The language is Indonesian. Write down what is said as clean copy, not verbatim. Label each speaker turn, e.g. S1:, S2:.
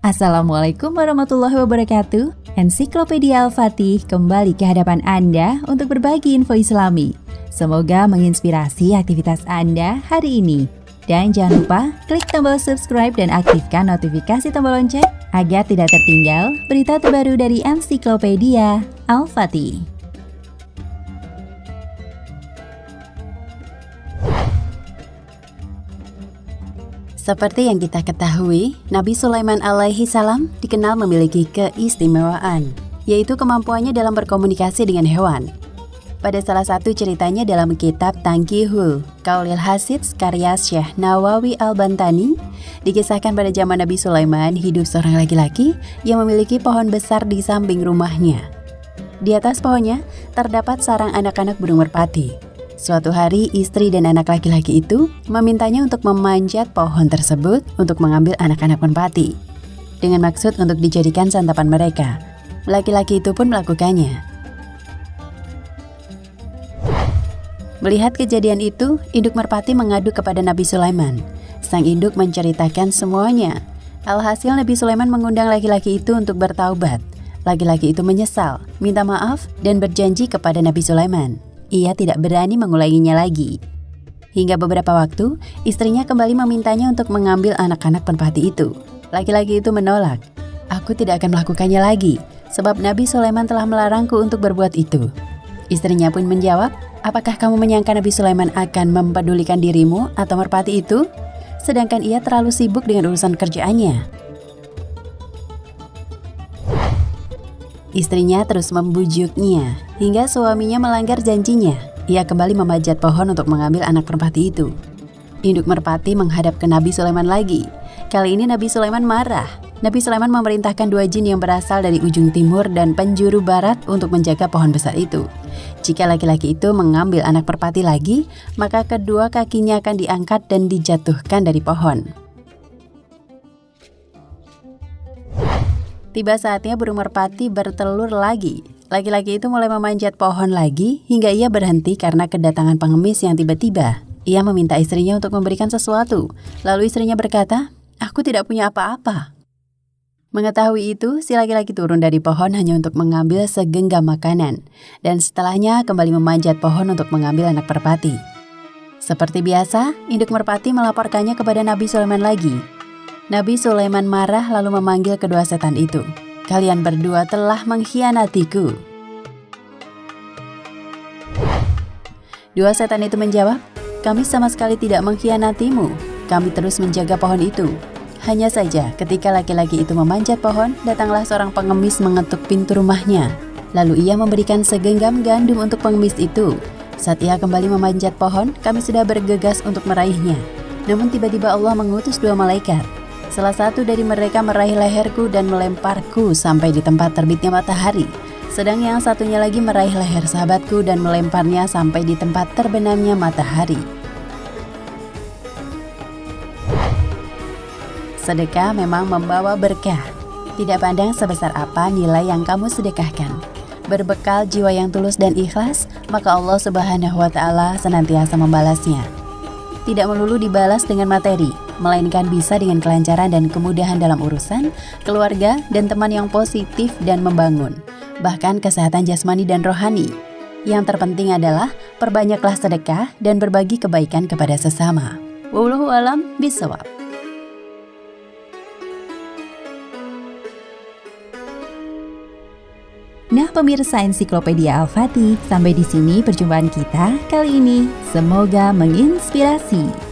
S1: Assalamualaikum warahmatullahi wabarakatuh. Ensiklopedia Al-Fatih kembali ke hadapan Anda untuk berbagi info Islami. Semoga menginspirasi aktivitas Anda hari ini. Dan jangan lupa klik tombol subscribe dan aktifkan notifikasi tombol lonceng agar tidak tertinggal berita terbaru dari Ensiklopedia Al-Fatih. Seperti yang kita ketahui, Nabi Sulaiman alaihi salam dikenal memiliki keistimewaan, yaitu kemampuannya dalam berkomunikasi dengan hewan. Pada salah satu ceritanya dalam kitab Tanqihul Qaulil Hasidz karya Syekh Nawawi Al-Bantani, dikisahkan pada zaman Nabi Sulaiman hidup seorang laki-laki yang memiliki pohon besar di samping rumahnya. Di atas pohonnya terdapat sarang anak-anak burung merpati. Suatu hari, istri dan anak laki-laki itu memintanya untuk memanjat pohon tersebut untuk mengambil anak-anak merpati, dengan maksud untuk dijadikan santapan mereka. Laki-laki itu pun melakukannya. Melihat kejadian itu, induk merpati mengadu kepada Nabi Sulaiman. Sang induk menceritakan semuanya. Alhasil Nabi Sulaiman mengundang laki-laki itu untuk bertaubat. Laki-laki itu menyesal, minta maaf, dan berjanji kepada Nabi Sulaiman. Ia tidak berani mengulanginya lagi. Hingga beberapa waktu, istrinya kembali memintanya untuk mengambil anak-anak merpati itu. Laki-laki itu menolak. "Aku tidak akan melakukannya lagi, sebab Nabi Sulaiman telah melarangku untuk berbuat itu." Istrinya pun menjawab, "Apakah kamu menyangka Nabi Sulaiman akan mempedulikan dirimu atau merpati itu? Sedangkan ia terlalu sibuk dengan urusan kerjaannya." Istrinya terus membujuknya, hingga suaminya melanggar janjinya. Ia kembali memanjat pohon untuk mengambil anak merpati itu. Induk merpati menghadap ke Nabi Sulaiman lagi. Kali ini Nabi Sulaiman marah. Nabi Sulaiman memerintahkan 2 jin yang berasal dari ujung timur dan penjuru barat untuk menjaga pohon besar itu. Jika laki-laki itu mengambil anak merpati lagi, maka kedua kakinya akan diangkat dan dijatuhkan dari pohon. Tiba saatnya burung merpati bertelur lagi. Laki-laki itu mulai memanjat pohon lagi hingga ia berhenti karena kedatangan pengemis yang tiba-tiba. Ia meminta istrinya untuk memberikan sesuatu. Lalu istrinya berkata, "Aku tidak punya apa-apa." Mengetahui itu, si laki-laki turun dari pohon hanya untuk mengambil segenggam makanan. Dan setelahnya kembali memanjat pohon untuk mengambil anak merpati. Seperti biasa, induk merpati melaporkannya kepada Nabi Sulaiman lagi. Nabi Sulaiman marah lalu memanggil kedua setan itu. "Kalian berdua telah mengkhianatiku." Dua setan itu menjawab, "Kami sama sekali tidak mengkhianatimu. Kami terus menjaga pohon itu." Hanya saja ketika laki-laki itu memanjat pohon, datanglah seorang pengemis mengetuk pintu rumahnya. Lalu ia memberikan segenggam gandum untuk pengemis itu. Saat ia kembali memanjat pohon, kami sudah bergegas untuk meraihnya. Namun tiba-tiba Allah mengutus 2 malaikat. Salah satu dari mereka meraih leherku dan melemparku sampai di tempat terbitnya matahari. Sedang yang satunya lagi meraih leher sahabatku dan melemparnya sampai di tempat terbenamnya matahari. Sedekah memang membawa berkah. Tidak pandang sebesar apa nilai yang kamu sedekahkan. Berbekal jiwa yang tulus dan ikhlas, maka Allah Subhanahu wa Ta'ala senantiasa membalasnya. Tidak melulu dibalas dengan materi, melainkan bisa dengan kelancaran dan kemudahan dalam urusan, keluarga, dan teman yang positif dan membangun. Bahkan kesehatan jasmani dan rohani. Yang terpenting adalah perbanyaklah sedekah dan berbagi kebaikan kepada sesama. Wallahu a'lam bishawab. Nah pemirsa Ensiklopedia Al-Fatih, sampai di sini perjumpaan kita kali ini. Semoga menginspirasi.